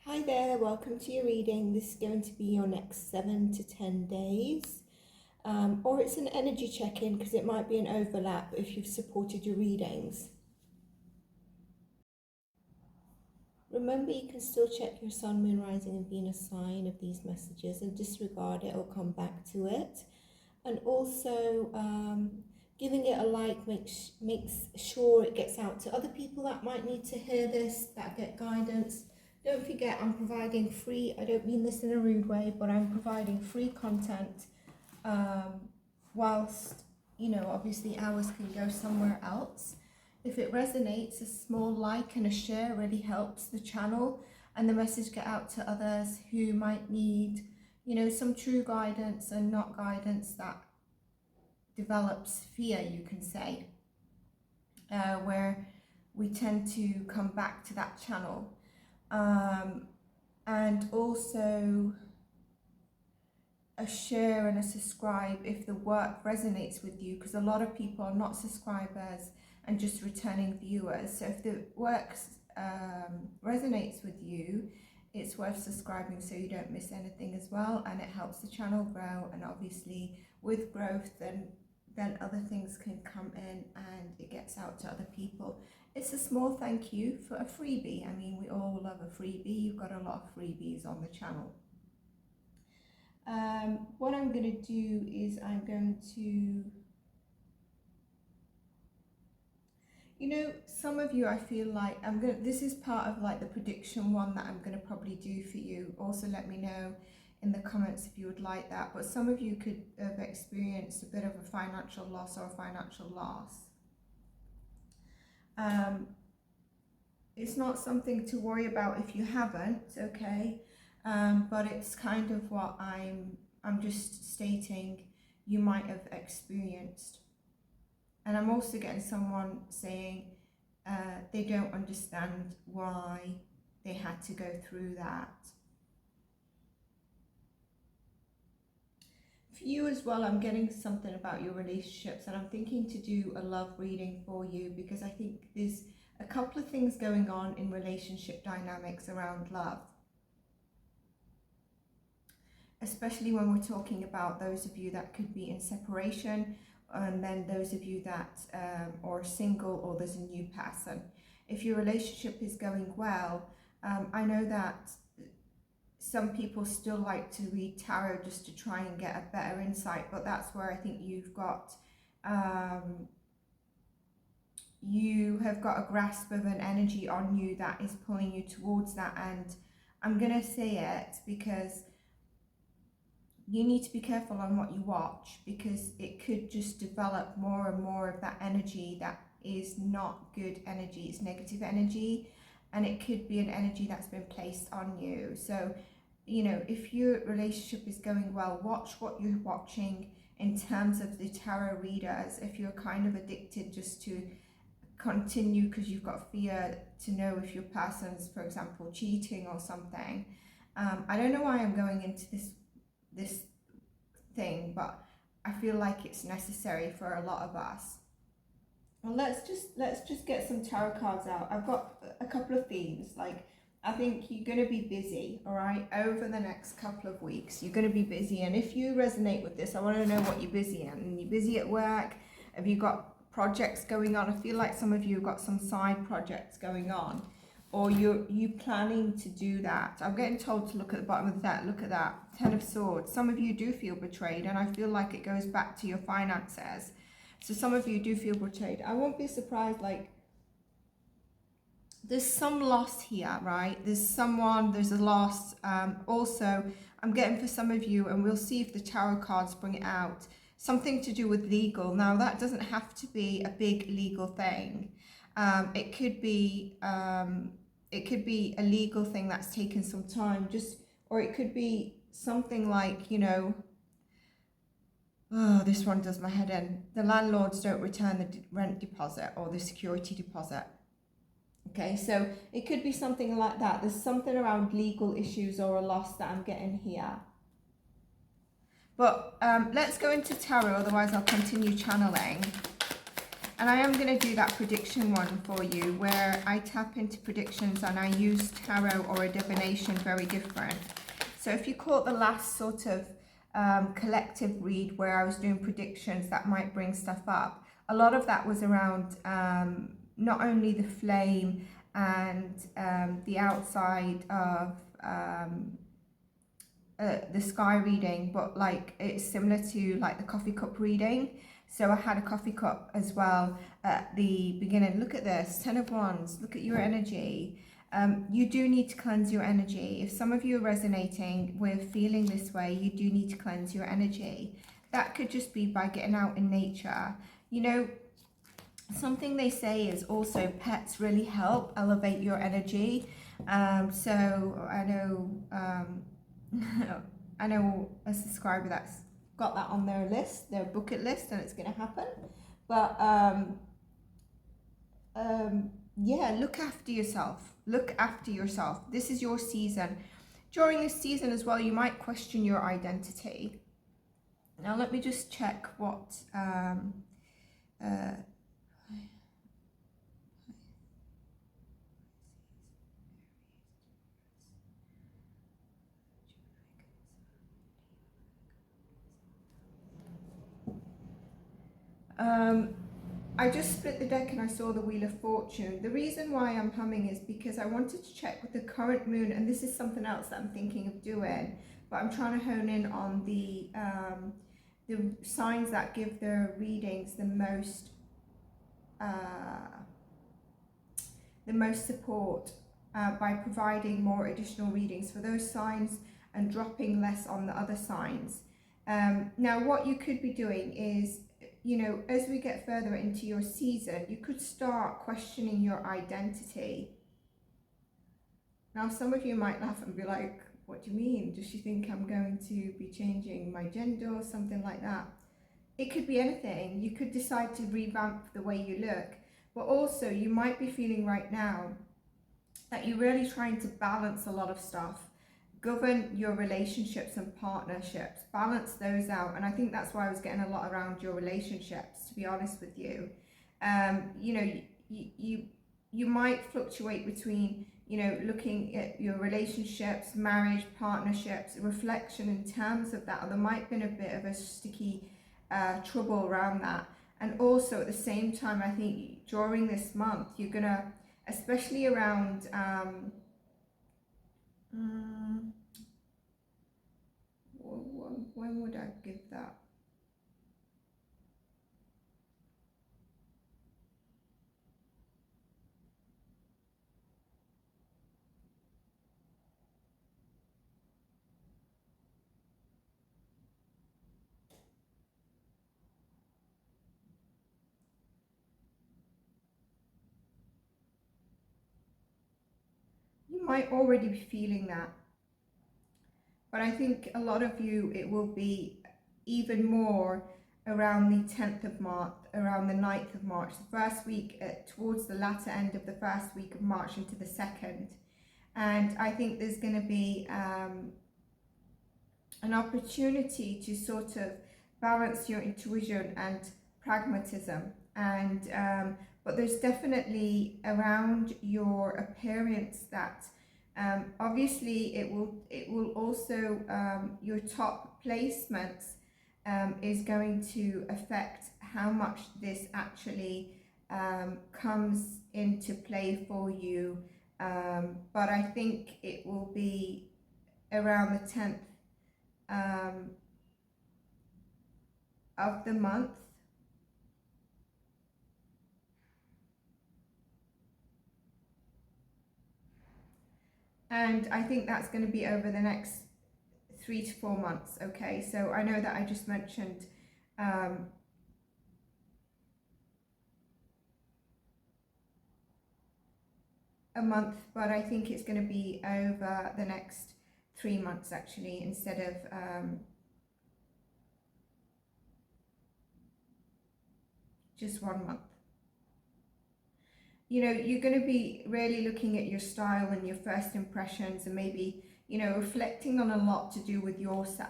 Hi there, welcome to your reading. This is going to be your next 7 to 10 days. Or it's an energy check-in because it might be an overlap if you've supported your readings. Remember, you can still check your sun, moon, rising and Venus sign of these messages and disregard it or come back to it. And also, giving it a like makes sure it gets out to other people that might need to hear this, that get guidance. Don't forget, I'm providing free, I don't mean this in a rude way, but I'm providing free content whilst, obviously hours can go somewhere else. If it resonates, a small like and a share really helps the channel and the message get out to others who might need, some true guidance and not guidance that develops fear, you can say, where we tend to come back to that channel. And also a share and a subscribe if the work resonates with you, because a lot of people are not subscribers and just returning viewers. So if the work resonates with you, it's worth subscribing so you don't miss anything as well, and it helps the channel grow. And obviously with growth, then other things can come in and it gets out to other people. It's a small thank you for a freebie. I mean, we all love a freebie. You've got a lot of freebies on the channel. What I'm going to do is I'm going to, some of you, I feel like this is part of like the prediction one that I'm going to probably do for you. Also let me know in the comments if you would like that. But some of you could have experienced a bit of a financial loss or a financial loss. It's not something to worry about if you haven't, okay? But it's kind of what I'm just stating you might have experienced. And I'm also getting someone saying they don't understand why they had to go through that. For you as well, I'm getting something about your relationships, and I'm thinking to do a love reading for you because I think there's a couple of things going on in relationship dynamics around love. Especially when we're talking about those of you that could be in separation, and then those of you that are single or there's a new person. If your relationship is going well, I know that some people still like to read tarot just to try and get a better insight, but that's where I think you've got you have got a grasp of an energy on you that is pulling you towards that. And I'm gonna say it because you need to be careful on what you watch, because it could just develop more and more of that energy that is not good energy, it's negative energy, and it could be an energy that's been placed on you. So, if your relationship is going well, watch what you're watching in terms of the tarot readers. If you're kind of addicted just to continue because you've got fear to know if your person's, for example, cheating or something. I don't know why I'm going into this thing, but I feel like it's necessary for a lot of us. Well, let's just get some tarot cards out. I've got a couple of themes. Like, I think you're going to be busy, all right, over the next couple of weeks. You're going to be busy, and if you resonate with this, I want to know what you're busy at. And you're busy at work? Have you got projects going on? I feel like some of you have got some side projects going on, or you planning to do that. I'm getting told to look at the bottom of the deck. Look at that, Ten of Swords. Some of you do feel betrayed, and I feel like it goes back to your finances. So some of you do feel betrayed. I won't be surprised, like, there's some loss here, right? There's a loss. Also, I'm getting for some of you, and we'll see if the tarot cards bring it out, something to do with legal. Now, that doesn't have to be a big legal thing. It could be a legal thing that's taken some time, or it could be something like, oh, this one does my head in. The landlords don't return the rent deposit or the security deposit. Okay, so it could be something like that. There's something around legal issues or a loss that I'm getting here. But let's go into tarot, otherwise I'll continue channeling. And I am going to do that prediction one for you, where I tap into predictions and I use tarot or a divination very different. So if you caught the last sort of collective read where I was doing predictions that might bring stuff up, a lot of that was around not only the flame and the outside of the sky reading, but like it's similar to like the coffee cup reading. So I had a coffee cup as well at the beginning. Look at this, 10 of Wands, look at your energy. You do need to cleanse your energy. If some of you are resonating with feeling this way, you do need to cleanse your energy. That could just be by getting out in nature. You know, something they say is also pets really help elevate your energy. So I know I know a subscriber that's got that on their list, their bucket list, and it's going to happen. But yeah, look after yourself. Look after yourself. This is your season. During this season as well, you might question your identity. Now let me just check what I just split the deck and I saw the Wheel of Fortune. The reason why I'm humming is because I wanted to check with the current moon, and this is something else that I'm thinking of doing, but I'm trying to hone in on the signs that give their readings the most support by providing more additional readings for those signs and dropping less on the other signs. Now what you could be doing is, you know, as we get further into your season, you could start questioning your identity. Now, some of you might laugh and be like, what do you mean? Does she think I'm going to be changing my gender or something like that? It could be anything. You could decide to revamp the way you look, but also you might be feeling right now that you're really trying to balance a lot of stuff. Govern your relationships and partnerships, balance those out. And I think that's why I was getting a lot around your relationships, to be honest with you. You know, you might fluctuate between, you know, looking at your relationships, marriage, partnerships, reflection in terms of that. Or there might have been a bit of a sticky trouble around that. And also at the same time, I think during this month, you're gonna, especially around when would I give that? You might already be feeling that. But I think a lot of you, it will be even more around the 10th of March, around the 9th of March, the first week, towards the latter end of the first week of March into the second. And I think there's going to be an opportunity to sort of balance your intuition and pragmatism. And but there's definitely around your appearance that obviously it will also your top placements is going to affect how much this actually comes into play for you, but I think it will be around the 10th of the month. And I think that's going to be over the next 3 to 4 months. Okay, so I know that I just mentioned a month, but I think it's going to be over the next 3 months actually, instead of just 1 month. You know, you're going to be really looking at your style and your first impressions, and maybe, you know, reflecting on a lot to do with yourself.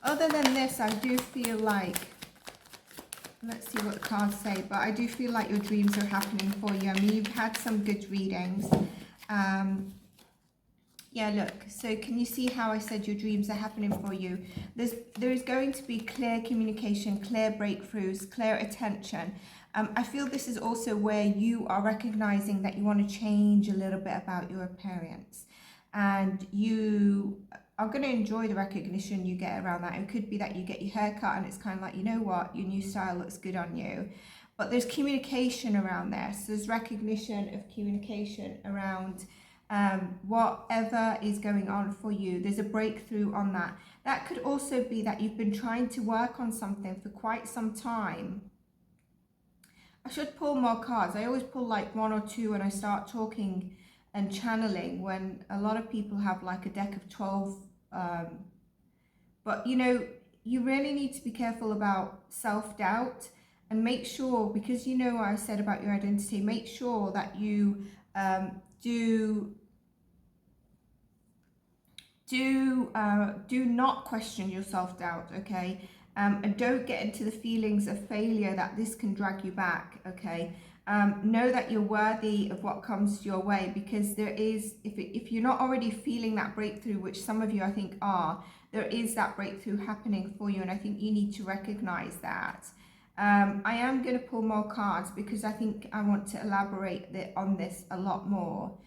Other than this, I do feel like, let's see what the cards say, but I do feel like your dreams are happening for you. I mean, you've had some good readings. Yeah, look, so can you see how I said your dreams are happening for you? There is going to be clear communication, clear breakthroughs, clear attention. I feel this is also where you are recognizing that you want to change a little bit about your appearance. And you are going to enjoy the recognition you get around that. It could be that you get your hair cut and it's kind of like, you know what, your new style looks good on you. But there's communication around this. There's recognition of communication around whatever is going on for you. There's a breakthrough on that. That could also be that you've been trying to work on something for quite some time. I should pull more cards. I always pull like one or two when I start talking and channeling, when a lot of people have like a deck of 12. But you know, you really need to be careful about self-doubt, and make sure, because you know what I said about your identity, make sure that you do not question your self-doubt, okay? And don't get into the feelings of failure that this can drag you back, okay? Know that you're worthy of what comes your way, because there is, if you're not already feeling that breakthrough, which some of you I think are, there is that breakthrough happening for you, and I think you need to recognize that. I am going to pull more cards because I think I want to elaborate on this a lot more.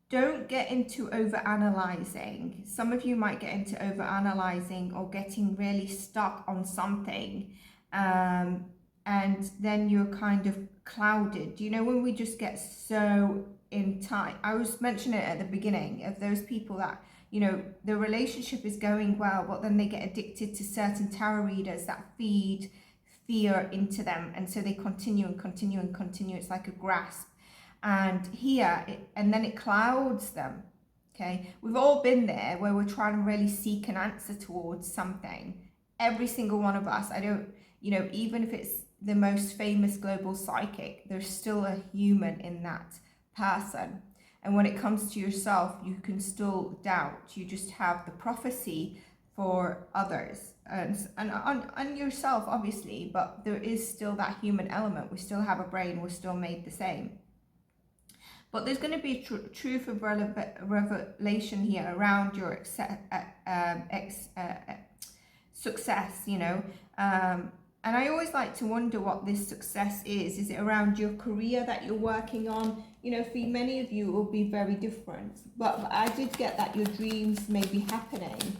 Don't get into over-analyzing. Some of you might get into over-analyzing or getting really stuck on something, and then you're kind of clouded. You know, when we just get so in time. I was mentioning it at the beginning of those people that, you know, the relationship is going well, but then they get addicted to certain tarot readers that feed fear into them, and so they continue and continue and continue. It's like a grasp. And and then it clouds them. Okay, we've all been there where we're trying to really seek an answer towards something. Every single one of us. You know, even if it's the most famous global psychic, there's still a human in that person. And when it comes to yourself, you can still doubt. You just have the prophecy for others and on yourself, obviously, but there is still that human element. We still have a brain. We're still made the same. But there's going to be truth of revelation here around your success, you know. And I always like to wonder what this success is. Is it around your career that you're working on? You know, for many of you, it will be very different. But I did get that your dreams may be happening.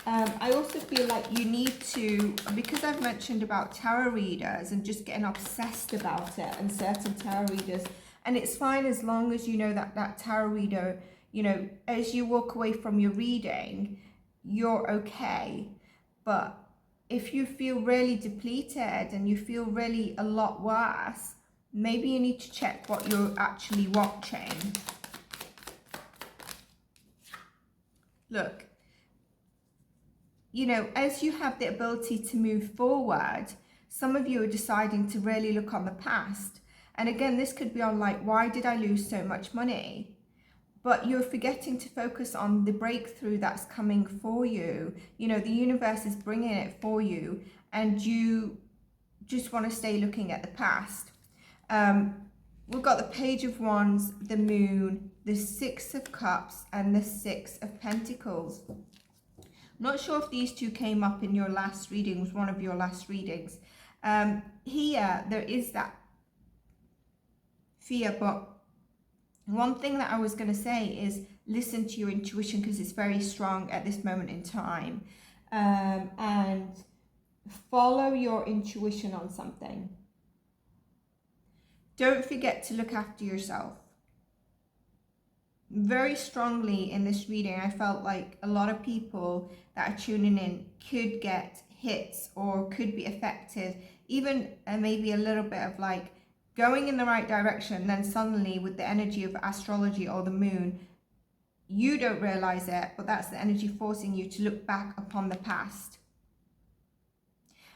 I also feel like you need to, because I've mentioned about tarot readers and just getting obsessed about it and certain tarot readers, and it's fine as long as you know that that tarot reader, you know, as you walk away from your reading, you're okay. But if you feel really depleted and you feel really a lot worse, maybe you need to check what you're actually watching. Look, you know, as you have the ability to move forward, some of you are deciding to really look on the past. And again, this could be on like, why did I lose so much money? But you're forgetting to focus on the breakthrough that's coming for you. You know, the universe is bringing it for you, and you just want to stay looking at the past. We've got the Page of Wands, the Moon, the Six of Cups, and the Six of Pentacles. Not sure if these two came up in your last reading, was one of your last readings. Here, there is that fear, but one thing that I was going to say is listen to your intuition, because it's very strong at this moment in time. And follow your intuition on something. Don't forget to look after yourself. Very strongly in this reading, I felt like a lot of people that are tuning in could get hits or could be affected, even maybe a little bit of like going in the right direction, then suddenly with the energy of astrology or the moon, you don't realize it, but that's the energy forcing you to look back upon the past.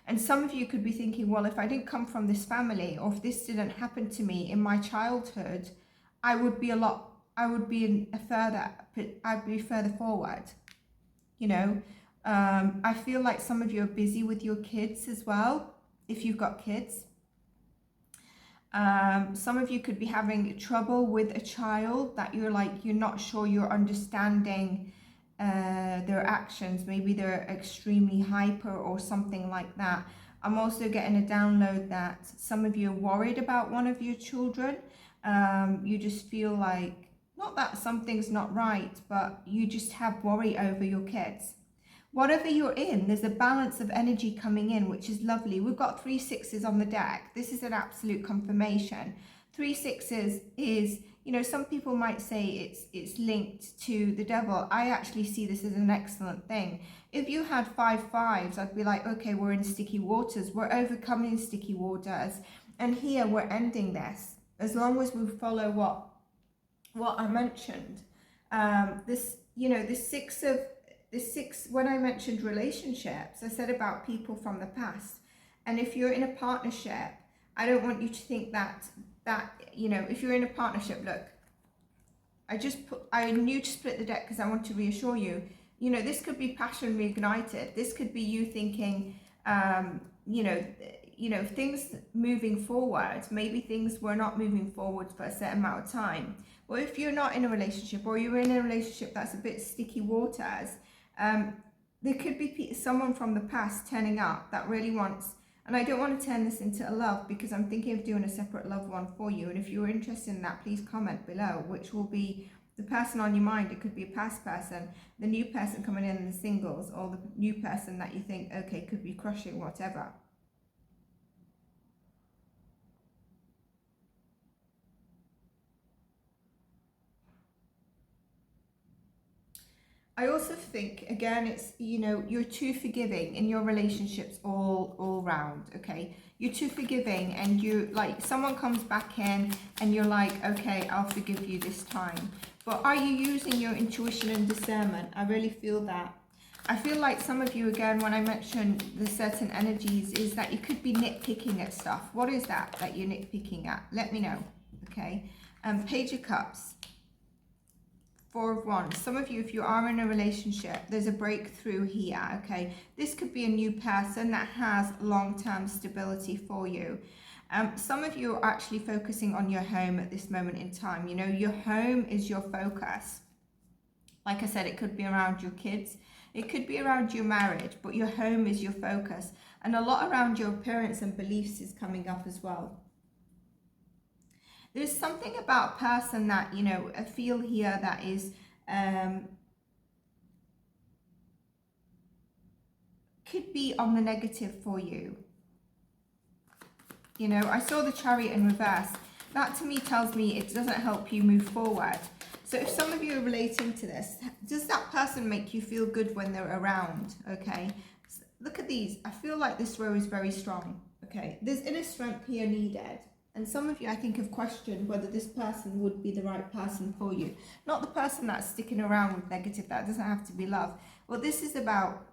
And some of you could be thinking, well, if I didn't come from this family, or if this didn't happen to me in my childhood, I would would be I'd be further forward, you know. I feel like some of you are busy with your kids as well, if you've got kids. Some of you could be having trouble with a child that you're not sure you're understanding their actions. Maybe they're extremely hyper or something like that. I'm also getting a download that some of you are worried about one of your children. You just feel like, not that something's not right, but you just have worry over your kids. Whatever you're in, there's a balance of energy coming in, which is lovely. We've got 3 6s on the deck. This is an absolute confirmation. 3 6s is, you know, some people might say it's linked to the devil. I actually see this as an excellent thing. If you had 5 5s, I'd be like, okay, we're in sticky waters. We're overcoming sticky waters. And here we're ending this. As long as we follow what I mentioned. This, you know, the 6, when I mentioned relationships, I said about people from the past. And if you're in a partnership, I don't want you to think that, you know, if you're in a partnership, look, I knew to split the deck because I want to reassure you, you know, this could be passion reignited. This could be you thinking, you know, things moving forward, maybe things were not moving forward for a certain amount of time. Or if you're not in a relationship, or you're in a relationship that's a bit sticky waters, there could be someone from the past turning up that really wants, and I don't want to turn this into a love because I'm thinking of doing a separate love one for you. And if you're interested in that, please comment below, which will be the person on your mind. It could be a past person, the new person coming in the singles, or the new person that you think, okay, could be crushing, whatever. I also think, again, it's, you know, you're too forgiving in your relationships all round, okay? You're too forgiving, and you, like, someone comes back in and you're like, okay, I'll forgive you this time. But are you using your intuition and discernment? I really feel that. I feel like some of you, again, when I mentioned the certain energies, is that you could be nitpicking at stuff. What is that you're nitpicking at? Let me know, okay? Page of Cups. 4 of Wands. Some of you, if you are in a relationship, there's a breakthrough here, okay? This could be a new person that has long-term stability for you. Some of you are actually focusing on your home at this moment in time. You know, your home is your focus. Like I said, it could be around your kids. It could be around your marriage, but your home is your focus. And a lot around your appearance and beliefs is coming up as well. There's something about a person that, you know, I feel here that is, could be on the negative for you. You know, I saw the Chariot in reverse. That to me tells me it doesn't help you move forward. So if some of you are relating to this, does that person make you feel good when they're around? Okay, so look at these. I feel like this row is very strong. Okay, there's inner strength here needed. And some of you, I think, have questioned whether this person would be the right person for you. Not the person that's sticking around with negative. That doesn't have to be love. What this is about,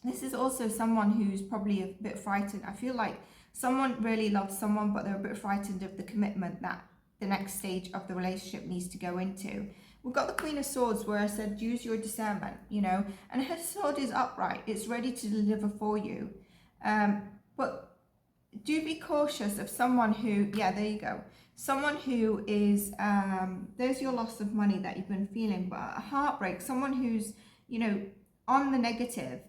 this is also someone who's probably a bit frightened. I feel like someone really loves someone, but they're a bit frightened of the commitment that the next stage of the relationship needs to go into. We've got the Queen of Swords, where I said, use your discernment, you know. And her sword is upright. It's ready to deliver for you. But do be cautious of someone who, yeah, there you go. Someone who is, there's your loss of money that you've been feeling, but a heartbreak, someone who's, you know, on the negative,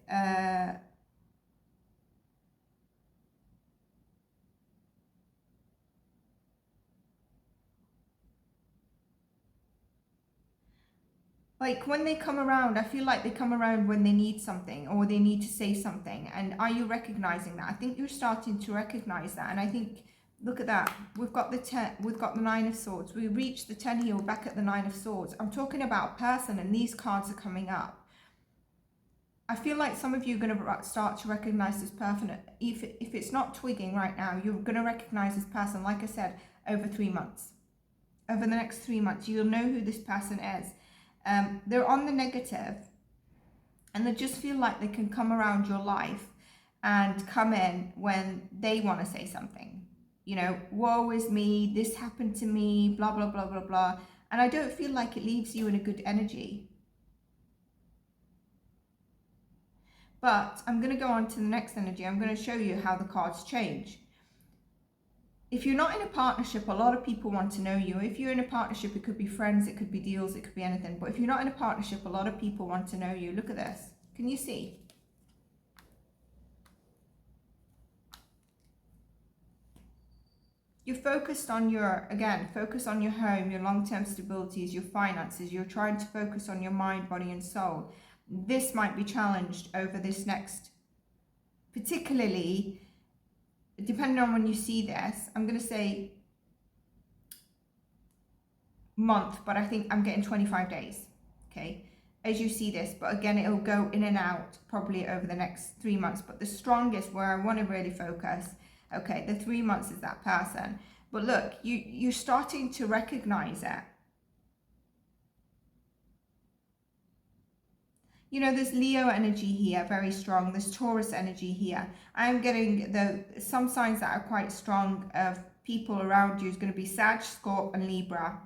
like when they come around, I feel like they come around when they need something or they need to say something. And are you recognizing that? I think you're starting to recognize that. And I think, look at that. We've got the 10, we've got the 9 of Swords. We reached the 10 here, we're back at the 9 of Swords. I'm talking about a person, and these cards are coming up. I feel like some of you are going to start to recognize this person. If it's not twigging right now, you're going to recognize this person, like I said, over 3 months. Over the next 3 months, you'll know who this person is. They're on the negative, and they just feel like they can come around your life and come in when they want to say something. You know, woe is me, this happened to me, blah, blah, blah, blah, blah. And I don't feel like it leaves you in a good energy. But I'm going to go on to the next energy. I'm going to show you how the cards change. If you're not in a partnership, a lot of people want to know you. If you're in a partnership, it could be friends, it could be deals, it could be anything. But if you're not in a partnership, a lot of people want to know you. Look at this. Can you see? You're focused on your, again, focus on your home, your long-term stabilities, your finances. You're trying to focus on your mind, body and soul. This might be challenged over this next, particularly, depending on when you see this, I'm going to say month, but I think I'm getting 25 days, okay, as you see this. But again, it'll go in and out probably over the next 3 months. But the strongest, where I want to really focus, okay, the 3 months is that person. But look, you're starting to recognize it. You know, there's Leo energy here, very strong. There's Taurus energy here. I'm getting some signs that are quite strong of people around you is going to be Sag, Scorp and Libra.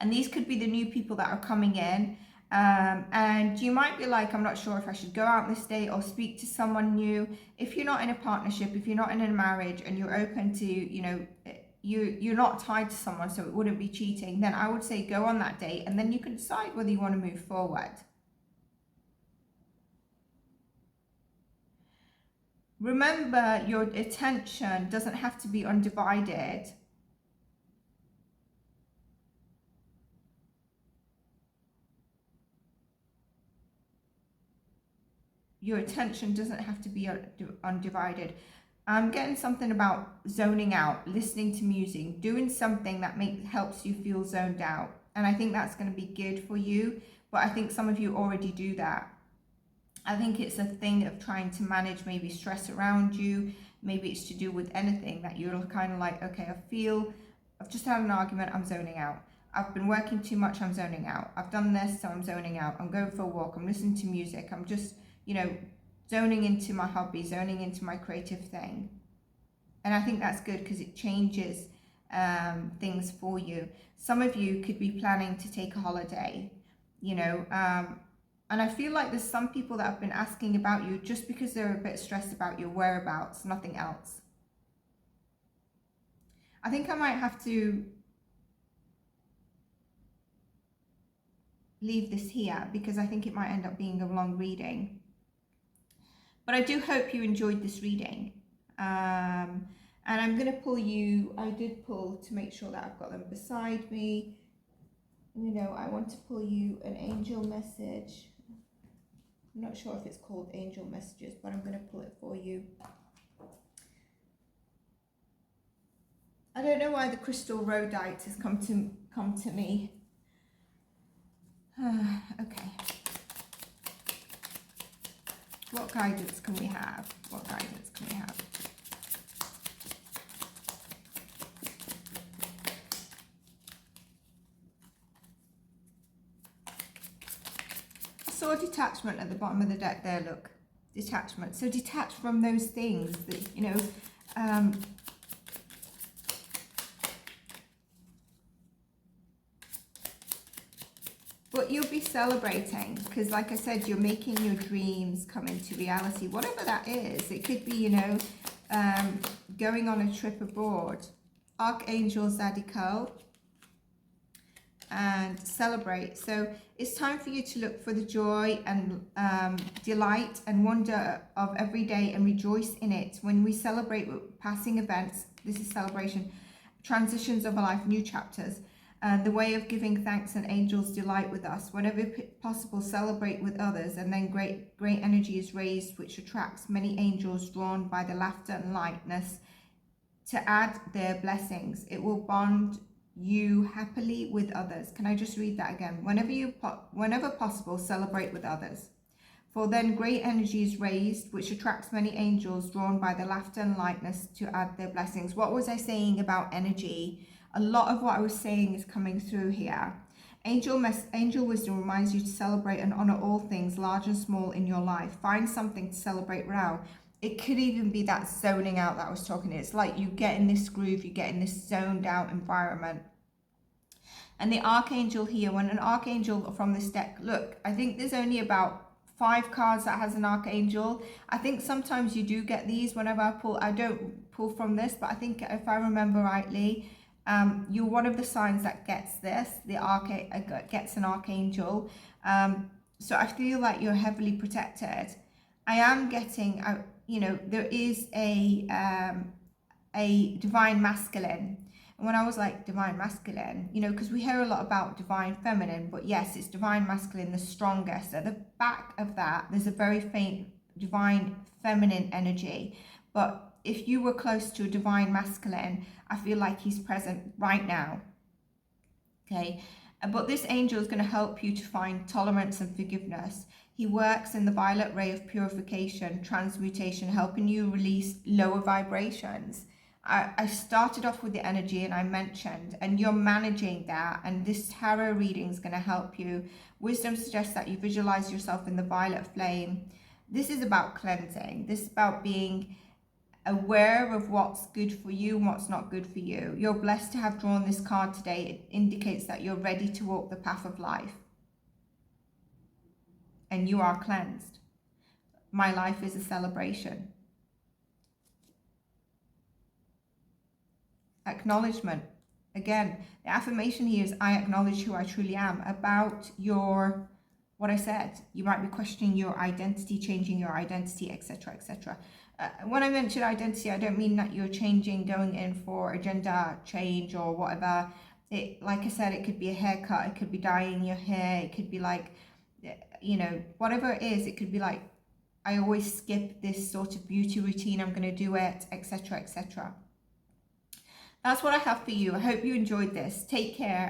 And these could be the new people that are coming in. And you might be like, I'm not sure if I should go out on this date or speak to someone new. If you're not in a partnership, if you're not in a marriage and you're open to, you know, you're not tied to someone, so it wouldn't be cheating, then I would say go on that date and then you can decide whether you want to move forward. Remember, your attention doesn't have to be undivided. Your attention doesn't have to be undivided. I'm getting something about zoning out, listening to music, doing something that helps you feel zoned out. And I think that's going to be good for you. But I think some of you already do that. I think it's a thing of trying to manage maybe stress around you. Maybe it's to do with anything that you're kind of like, okay, I've just had an argument, I'm zoning out. I've been working too much, I'm zoning out. I've done this, so I'm zoning out. I'm going for a walk, I'm listening to music, I'm just, you know, zoning into my hobby, zoning into my creative thing. And I think that's good because it changes things for you. Some of you could be planning to take a holiday, you know, and I feel like there's some people that have been asking about you just because they're a bit stressed about your whereabouts, nothing else. I think I might have to leave this here because I think it might end up being a long reading. But I do hope you enjoyed this reading. And I'm going to pull you, I did pull to make sure that I've got them beside me. You know, I want to pull you an angel message. I'm not sure if it's called angel messages, but I'm going to pull it for you. I don't know why the crystal rhodite has come to me. Okay. What guidance can we have? What guidance can we have? I saw detachment at the bottom of the deck there, look. Detachment. So detach from those things that, you know, but you'll be celebrating because, like I said, you're making your dreams come into reality. Whatever that is, it could be, you know, going on a trip abroad. Archangel Zadiko. And celebrate. So it's time for you to look for the joy and delight and wonder of every day and rejoice in it. When we celebrate passing events, this is celebration, transitions of a life, new chapters, the way of giving thanks, and angels delight with us. Whenever possible, celebrate with others, and then great energy is raised, which attracts many angels drawn by the laughter and lightness to add their blessings. It will bond you happily with others. Can I just read that again? Whenever possible, celebrate with others. For then great energy is raised, which attracts many angels drawn by the laughter and lightness to add their blessings. What was I saying about energy? A lot of what I was saying is coming through here. Angel wisdom reminds you to celebrate and honor all things, large and small, in your life. Find something to celebrate around. It could even be that zoning out that I was talking. It's like you get in this groove, you get in this zoned out environment. And the archangel here, when an archangel from this deck, look, I think there's only about 5 cards that has an archangel. I think sometimes you do get these whenever I pull. I don't pull from this, but I think if I remember rightly, you're one of the signs that gets this, gets an archangel. So I feel like you're heavily protected. I am getting, you know, there is a divine masculine. And when I was like divine masculine, you know, because we hear a lot about divine feminine, but yes, it's divine masculine, the strongest. At the back of that, there's a very faint divine feminine energy. But if you were close to a divine masculine, I feel like he's present right now. Okay. But this angel is going to help you to find tolerance and forgiveness. He works in the violet ray of purification, transmutation, helping you release lower vibrations. I started off with the energy and I mentioned, and you're managing that, and this tarot reading is going to help you. Wisdom suggests that you visualize yourself in the violet flame. This is about cleansing. This is about being aware of what's good for you and what's not good for you. You're blessed to have drawn this card today. It indicates that you're ready to walk the path of life. And you are cleansed. My life is a celebration. Acknowledgement. Again, the affirmation here is I acknowledge who I truly am. About your, what I said, you might be questioning your identity, changing your identity, etc., etc. When I mention identity, I don't mean that you're changing, going in for a gender change or whatever. Like I said, it could be a haircut, it could be dyeing your hair, it could be like, you know, whatever it is. It could be like, I always skip this sort of beauty routine, I'm going to do it, etc., etc. That's what I have for you. I hope you enjoyed this. Take care.